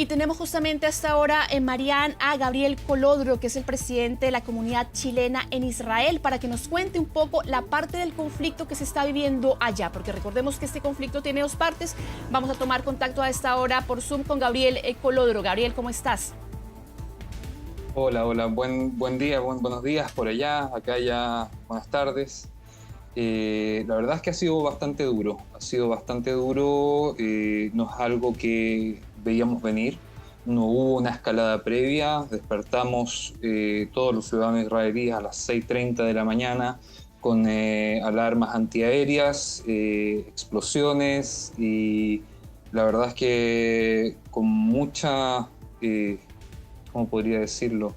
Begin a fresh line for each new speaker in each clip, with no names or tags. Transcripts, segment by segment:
Y tenemos justamente hasta ahora en Marián a Gabriel Colodro, que es el presidente de la comunidad chilena en Israel, para que nos cuente un poco la parte del conflicto que se está viviendo allá, porque recordemos que este conflicto tiene dos partes. Vamos a tomar contacto a esta hora por Zoom con Gabriel Colodro. Gabriel, ¿cómo estás?
Hola, hola, buen día, buenos días por allá, acá ya buenas tardes. La verdad es que ha sido bastante duro, no es algo que veíamos venir, no hubo una escalada previa, despertamos todos los ciudadanos israelíes a las 6:30 de la mañana con alarmas antiaéreas, explosiones y la verdad es que con mucha... ¿cómo podría decirlo?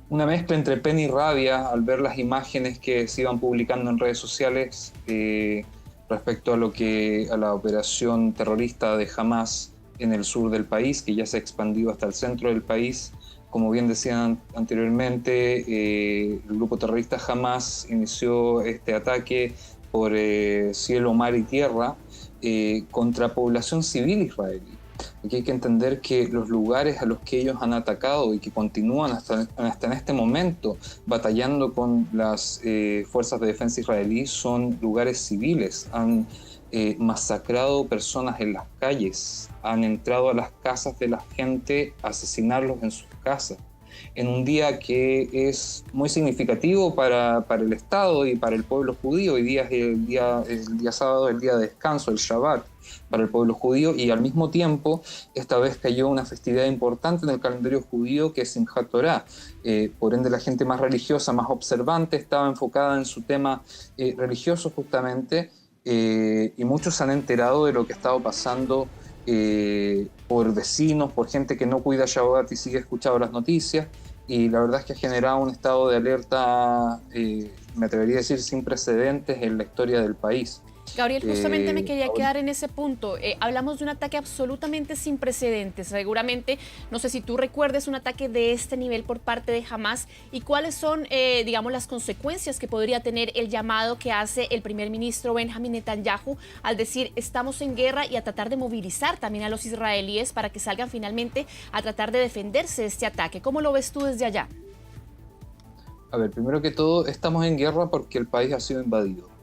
Una mezcla entre pena y rabia al ver las imágenes que se iban publicando en redes sociales respecto a la operación terrorista de Hamas en el sur del país, que ya se ha expandido hasta el centro del país. Como bien decían anteriormente, el grupo terrorista Hamas inició este ataque por cielo, mar y tierra contra población civil israelí. Aquí hay que entender que los lugares a los que ellos han atacado y que continúan hasta en este momento batallando con las fuerzas de defensa israelí son lugares civiles. Han masacrado personas en las calles, han entrado a las casas de la gente a asesinarlos en sus casas. En un día que es muy significativo para el Estado y para el pueblo judío. Hoy día es el día sábado, el día de descanso, el Shabbat, para el pueblo judío, y al mismo tiempo esta vez cayó una festividad importante en el calendario judío que es Simchat Torah. Por ende la gente más religiosa, más observante estaba enfocada en su tema religioso justamente, y muchos se han enterado de lo que ha estado pasando por vecinos, por gente que no cuida Shabbat y sigue escuchando las noticias, y la verdad es que ha generado un estado de alerta, me atrevería a decir, sin precedentes en la historia del país.
Gabriel, justamente me quería quedar en ese punto. Hablamos de un ataque absolutamente sin precedentes. Seguramente, no sé si tú recuerdes un ataque de este nivel por parte de Hamas y cuáles son, digamos, las consecuencias que podría tener el llamado que hace el primer ministro Benjamin Netanyahu al decir estamos en guerra y a tratar de movilizar también a los israelíes para que salgan finalmente a tratar de defenderse de este ataque. ¿Cómo lo ves tú desde allá?
A ver, primero que todo, estamos en guerra porque el país ha sido invadido.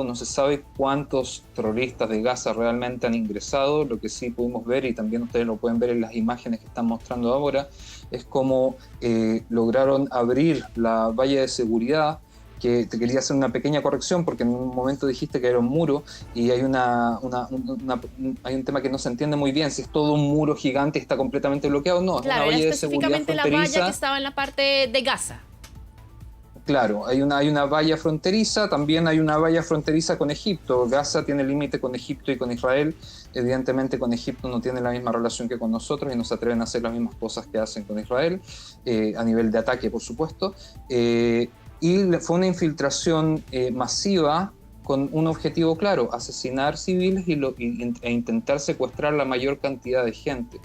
No se sabe cuántos terroristas de Gaza realmente han ingresado. Lo que sí pudimos ver, y también ustedes lo pueden ver en las imágenes que están mostrando ahora, es cómo lograron abrir la valla de seguridad, que te quería hacer una pequeña corrección porque en un momento dijiste que era un muro y hay hay un tema que no se entiende muy bien, si es todo un muro gigante y está completamente bloqueado. No,
claro,
es una valla de seguridad
específicamente la valla que estaba en la parte de Gaza.
Claro, hay una valla fronteriza, también hay una valla fronteriza con Egipto. Gaza tiene límite con Egipto y con Israel. Evidentemente con Egipto no tiene la misma relación que con nosotros y no se atreven a hacer las mismas cosas que hacen con Israel, a nivel de ataque, por supuesto. Y fue una infiltración masiva con un objetivo claro: asesinar civiles e intentar secuestrar la mayor cantidad de gente.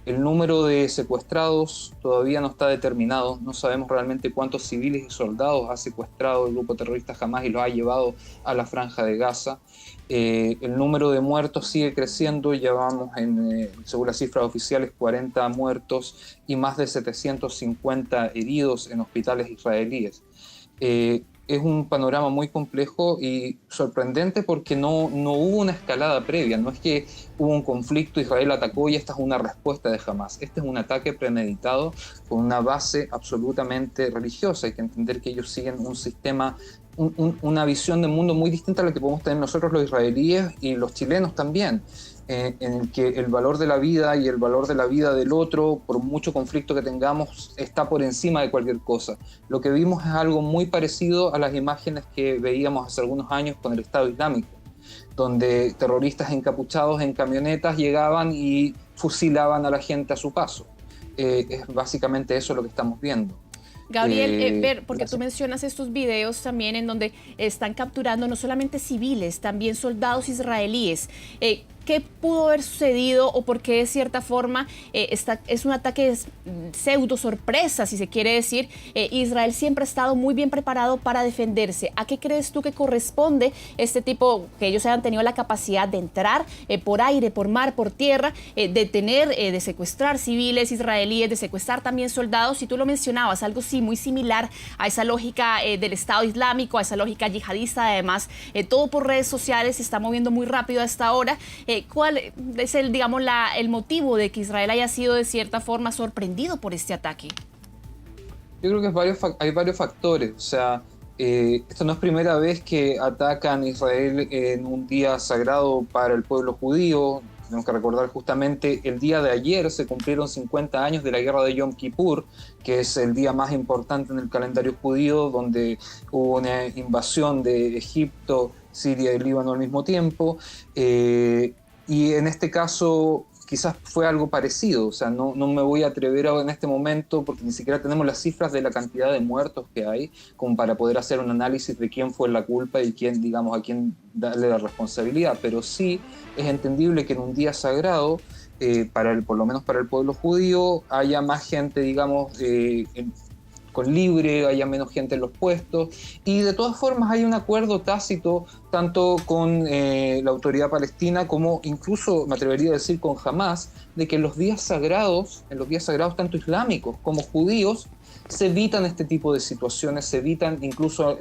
El número de secuestrados todavía no está determinado, no sabemos realmente cuántos civiles y soldados ha secuestrado el grupo terrorista Hamas y los ha llevado a la franja de Gaza. El número de muertos sigue creciendo, ya vamos según las cifras oficiales, 40 muertos y más de 750 heridos en hospitales israelíes. Es un panorama muy complejo y sorprendente porque no hubo una escalada previa. No es que hubo un conflicto, Israel atacó y esta es una respuesta de Hamas. Este es un ataque premeditado con una base absolutamente religiosa. Hay que entender que ellos siguen un sistema, una visión del mundo muy distinta a la que podemos tener nosotros los israelíes y los chilenos también, en el que el valor de la vida y el valor de la vida del otro, por mucho conflicto que tengamos, está por encima de cualquier cosa. Lo que vimos es algo muy parecido a las imágenes que veíamos hace algunos años con el Estado Islámico, donde terroristas encapuchados en camionetas llegaban y fusilaban a la gente a su paso. Es básicamente eso lo que estamos viendo.
Gabriel, porque tú mencionas estos videos también en donde están capturando no solamente civiles, también soldados israelíes. ¿qué pudo haber sucedido o por qué de cierta forma es un ataque pseudo sorpresa, si se quiere decir? Israel siempre ha estado muy bien preparado para defenderse. ¿A qué crees tú que corresponde este tipo, que ellos hayan tenido la capacidad de entrar por aire, por mar, por tierra, de secuestrar civiles israelíes, de secuestrar también soldados? Y tú lo mencionabas, algo sí muy similar a esa lógica del Estado Islámico, a esa lógica yihadista. Además, todo por redes sociales se está moviendo muy rápido a esta hora. ¿Cuál es el motivo de que Israel haya sido de cierta forma sorprendido por este ataque?
Yo creo que hay varios factores. O sea, esto no es primera vez que atacan Israel en un día sagrado para el pueblo judío. Tenemos que recordar justamente el día de ayer se cumplieron 50 años de la guerra de Yom Kippur, que es el día más importante en el calendario judío, donde hubo una invasión de Egipto, Siria y Líbano al mismo tiempo. Y en este caso quizás fue algo parecido. O sea, no me voy a atrever en este momento, porque ni siquiera tenemos las cifras de la cantidad de muertos que hay, como para poder hacer un análisis de quién fue la culpa y quién, digamos, a quién darle la responsabilidad. Pero sí es entendible que en un día sagrado, por lo menos para el pueblo judío, haya más gente, digamos, con libre, haya menos gente en los puestos, y de todas formas hay un acuerdo tácito tanto con la autoridad palestina como incluso, me atrevería a decir, con Hamás, de que en los días sagrados tanto islámicos como judíos, se evitan este tipo de situaciones, se evitan incluso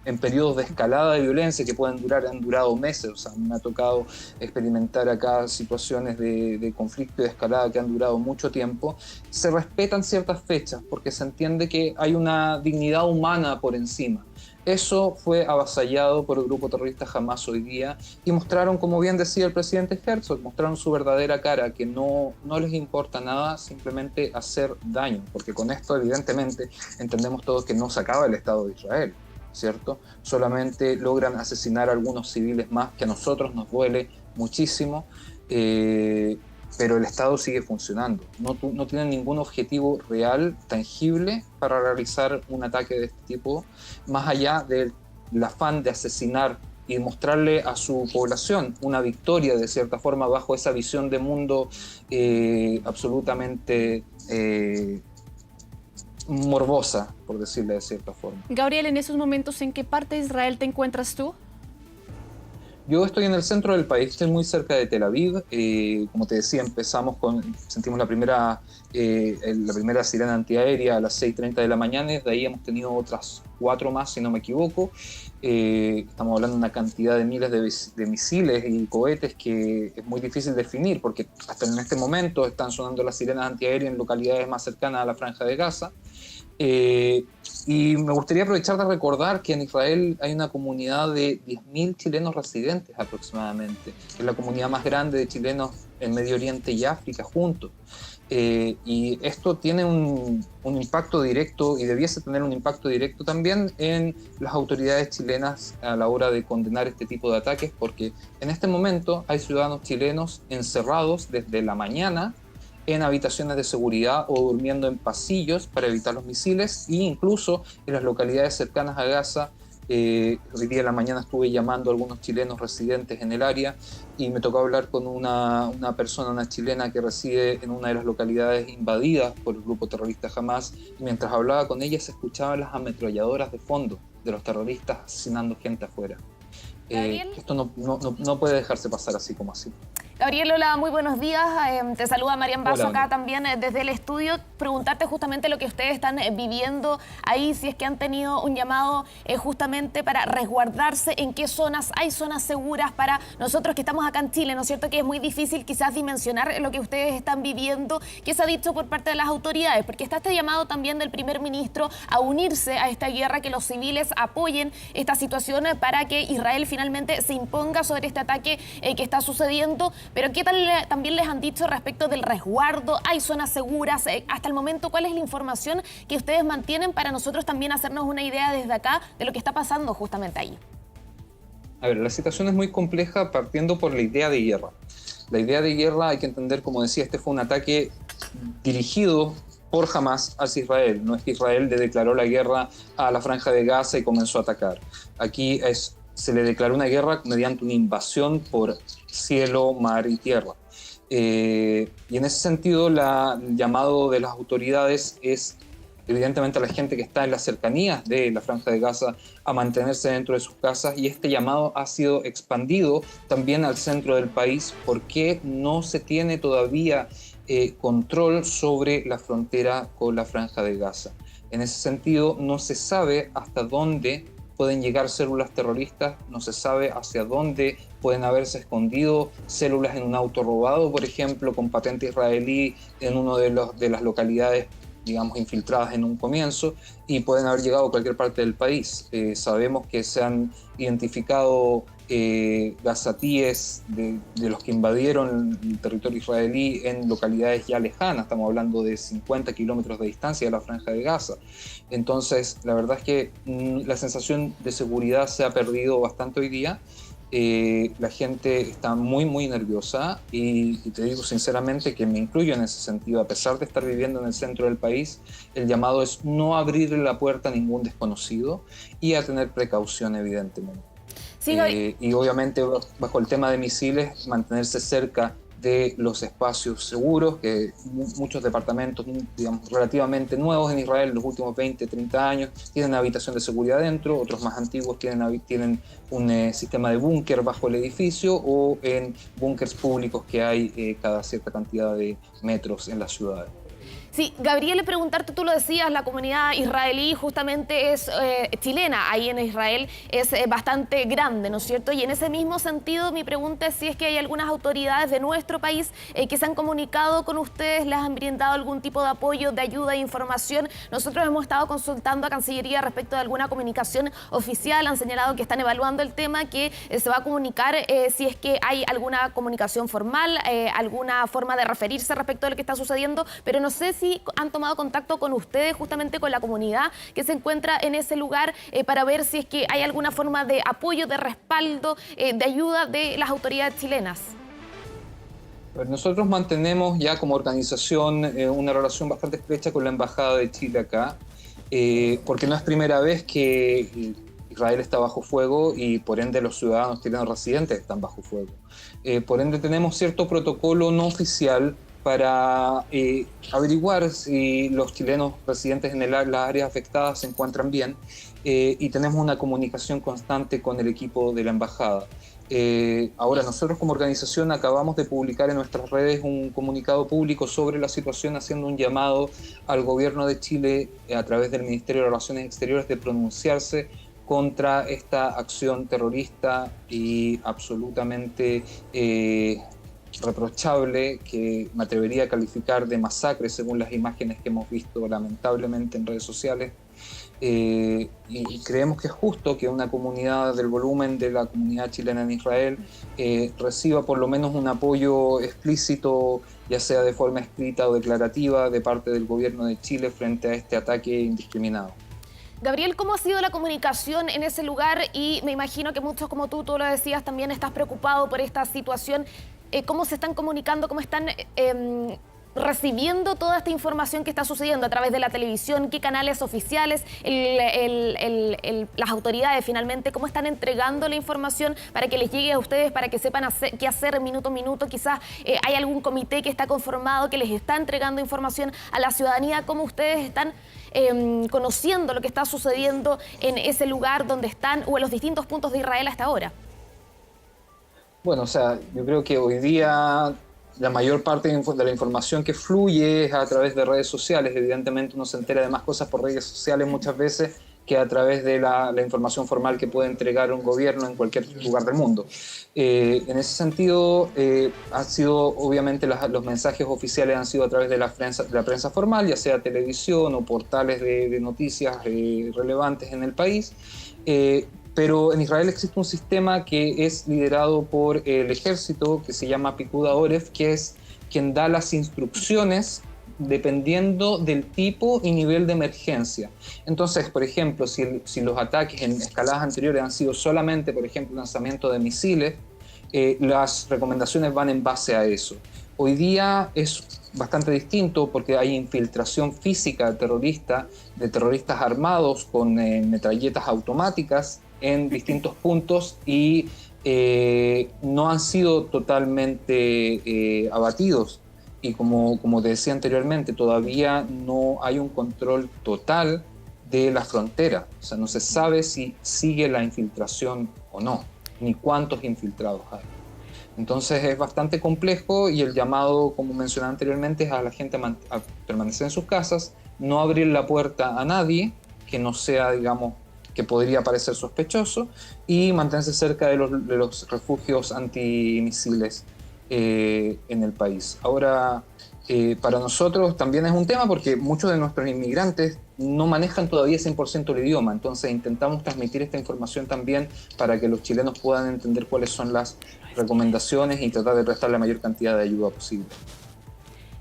en periodos de escalada de violencia que han durado meses. O sea, me ha tocado experimentar acá situaciones de conflicto y de escalada que han durado mucho tiempo. Se respetan ciertas fechas porque se entiende que hay una dignidad humana por encima. Eso fue avasallado por el grupo terrorista Hamás hoy día, y mostraron, como bien decía el presidente Herzog, mostraron su verdadera cara, que no les importa nada, simplemente hacer daño, porque con esto evidentemente entendemos todos que no se acaba el Estado de Israel, ¿cierto? Solamente logran asesinar a algunos civiles más, que a nosotros nos duele muchísimo, pero el Estado sigue funcionando. No tienen ningún objetivo real, tangible, para realizar un ataque de este tipo, más allá del afán de asesinar y mostrarle a su población una victoria, de cierta forma, bajo esa visión de mundo absolutamente morbosa, por decirle de cierta forma.
Gabriel, en esos momentos, ¿en qué parte de Israel te encuentras tú?
Yo estoy en el centro del país, estoy muy cerca de Tel Aviv. Como te decía, sentimos la primera sirena antiaérea a las 6:30 de la mañana, y de ahí hemos tenido otras 4 más, si no me equivoco. Estamos hablando de una cantidad de miles de misiles y cohetes que es muy difícil definir, porque hasta en este momento están sonando las sirenas antiaéreas en localidades más cercanas a la Franja de Gaza. Y me gustaría aprovechar de recordar que en Israel hay una comunidad de 10.000 chilenos residentes aproximadamente, que es la comunidad más grande de chilenos en Medio Oriente y África juntos. Y esto tiene un impacto directo, y debiese tener un impacto directo también en las autoridades chilenas a la hora de condenar este tipo de ataques, porque en este momento hay ciudadanos chilenos encerrados desde la mañana en habitaciones de seguridad o durmiendo en pasillos para evitar los misiles, e incluso en las localidades cercanas a Gaza. Hoy día en la mañana estuve llamando a algunos chilenos residentes en el área, y me tocó hablar con una chilena que reside en una de las localidades invadidas por el grupo terrorista Hamás, y mientras hablaba con ella se escuchaban las ametralladoras de fondo de los terroristas asesinando gente afuera. Esto no puede dejarse pasar así como así.
Gabriel, hola, muy buenos días. Te saluda Marian Basso acá
Hola.
también desde el estudio. Preguntarte justamente lo que ustedes están viviendo ahí, si es que han tenido un llamado justamente para resguardarse, en qué zonas hay zonas seguras para nosotros que estamos acá en Chile, ¿no es cierto? Que es muy difícil quizás dimensionar lo que ustedes están viviendo. ¿Qué se ha dicho por parte de las autoridades? Porque está este llamado también del primer ministro a unirse a esta guerra, que los civiles apoyen esta situación para que Israel finalmente se imponga sobre este ataque que está sucediendo. Pero ¿qué tal también les han dicho respecto del resguardo? ¿Hay zonas seguras? Hasta el momento, ¿cuál es la información que ustedes mantienen para nosotros también hacernos una idea desde acá de lo que está pasando justamente ahí?
A ver, la situación es muy compleja partiendo por la idea de guerra. La idea de guerra, hay que entender, como decía, este fue un ataque dirigido por Hamás hacia Israel. No es que Israel le declaró la guerra a la Franja de Gaza y comenzó a atacar. Aquí es se le declaró una guerra mediante una invasión por cielo, mar y tierra. Y en ese sentido, el llamado de las autoridades es evidentemente a la gente que está en las cercanías de la Franja de Gaza a mantenerse dentro de sus casas, y este llamado ha sido expandido también al centro del país porque no se tiene todavía control sobre la frontera con la Franja de Gaza. En ese sentido, no se sabe hasta dónde pueden llegar células terroristas, no se sabe hacia dónde pueden haberse escondido células en un auto robado, por ejemplo, con patente israelí en una de las localidades, digamos, infiltradas en un comienzo, y pueden haber llegado a cualquier parte del país. Sabemos que se han identificado gazatíes de los que invadieron el territorio israelí en localidades ya lejanas, estamos hablando de 50 kilómetros de distancia de la Franja de Gaza. Entonces, la verdad es que la sensación de seguridad se ha perdido bastante hoy día. La gente está muy, muy nerviosa y te digo sinceramente que me incluyo en ese sentido. A pesar de estar viviendo en el centro del país, el llamado es no abrirle la puerta a ningún desconocido y a tener precaución, evidentemente.
Sí,
y obviamente bajo el tema de misiles, mantenerse cerca de los espacios seguros, que muchos departamentos, digamos, relativamente nuevos en Israel, los últimos 20, 30 años, tienen habitación de seguridad dentro, otros más antiguos tienen un sistema de búnker bajo el edificio o en búnkers públicos que hay cada cierta cantidad de metros en las ciudades.
Sí, Gabriel, preguntarte, tú lo decías, la comunidad israelí justamente es chilena, ahí en Israel es bastante grande, ¿no es cierto? Y en ese mismo sentido, mi pregunta es si es que hay algunas autoridades de nuestro país que se han comunicado con ustedes, les han brindado algún tipo de apoyo, de ayuda, de información. Nosotros hemos estado consultando a Cancillería respecto de alguna comunicación oficial, han señalado que están evaluando el tema, que se va a comunicar si es que hay alguna comunicación formal, alguna forma de referirse respecto a lo que está sucediendo, pero no sé si han tomado contacto con ustedes, justamente con la comunidad que se encuentra en ese lugar, para ver si es que hay alguna forma de apoyo, de respaldo, de ayuda de las autoridades chilenas.
Nosotros mantenemos ya como organización una relación bastante estrecha con la Embajada de Chile acá, porque no es primera vez que Israel está bajo fuego y por ende los ciudadanos chilenos residentes están bajo fuego. Por ende tenemos cierto protocolo no oficial para averiguar si los chilenos residentes en las áreas afectadas se encuentran bien, y tenemos una comunicación constante con el equipo de la embajada. Ahora, nosotros como organización acabamos de publicar en nuestras redes un comunicado público sobre la situación, haciendo un llamado al gobierno de Chile a través del Ministerio de Relaciones Exteriores de pronunciarse contra esta acción terrorista y absolutamente reprochable, que me atrevería a calificar de masacre según las imágenes que hemos visto lamentablemente en redes sociales. Y creemos que es justo que una comunidad del volumen de la comunidad chilena en Israel reciba por lo menos un apoyo explícito, ya sea de forma escrita o declarativa, de parte del gobierno de Chile frente a este ataque indiscriminado.
Gabriel, ¿cómo ha sido la comunicación en ese lugar? Y me imagino que muchos como tú lo decías, también estás preocupado por esta situación. ¿Cómo se están comunicando? ¿Cómo están recibiendo toda esta información que está sucediendo a través de la televisión? ¿Qué canales oficiales? Las autoridades finalmente, ¿cómo están entregando la información para que les llegue a ustedes, para que sepan qué hacer minuto a minuto? Quizás hay algún comité que está conformado, que les está entregando información a la ciudadanía. ¿Cómo ustedes están conociendo lo que está sucediendo en ese lugar donde están o en los distintos puntos de Israel hasta ahora?
Bueno, o sea, yo creo que hoy día la mayor parte de la información que fluye es a través de redes sociales. Evidentemente uno se entera de más cosas por redes sociales muchas veces que a través de la información formal que puede entregar un gobierno en cualquier lugar del mundo. En ese sentido, ha sido, obviamente, los mensajes oficiales han sido a través de la prensa formal, ya sea televisión o portales de noticias relevantes en el país. Pero en Israel existe un sistema que es liderado por el ejército, que se llama Picud Oref, que es quien da las instrucciones dependiendo del tipo y nivel de emergencia. Entonces, por ejemplo, si los ataques en escaladas anteriores han sido solamente, por ejemplo, lanzamiento de misiles, las recomendaciones van en base a eso. Hoy día es bastante distinto porque hay infiltración física de terroristas armados con metralletas automáticas en distintos puntos y no han sido totalmente abatidos. Y como te decía anteriormente, todavía no hay un control total de la frontera. O sea, no se sabe si sigue la infiltración o no, ni cuántos infiltrados hay. Entonces es bastante complejo y el llamado, como mencioné anteriormente, es a la gente a permanecer en sus casas, no abrir la puerta a nadie que no sea, digamos, que podría parecer sospechoso, y mantenerse cerca de los refugios antimisiles en el país. Ahora, para nosotros también es un tema porque muchos de nuestros inmigrantes no manejan todavía 100% el idioma, entonces intentamos transmitir esta información también para que los chilenos puedan entender cuáles son las recomendaciones y tratar de prestar la mayor cantidad de ayuda posible.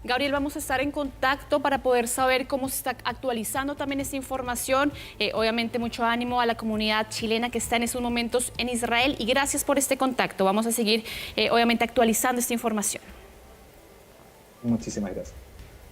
Gabriel, vamos a estar en contacto para poder saber cómo se está actualizando también esta información. Obviamente mucho ánimo a la comunidad chilena que está en esos momentos en Israel y gracias por este contacto. Vamos a seguir obviamente actualizando esta información.
Muchísimas gracias.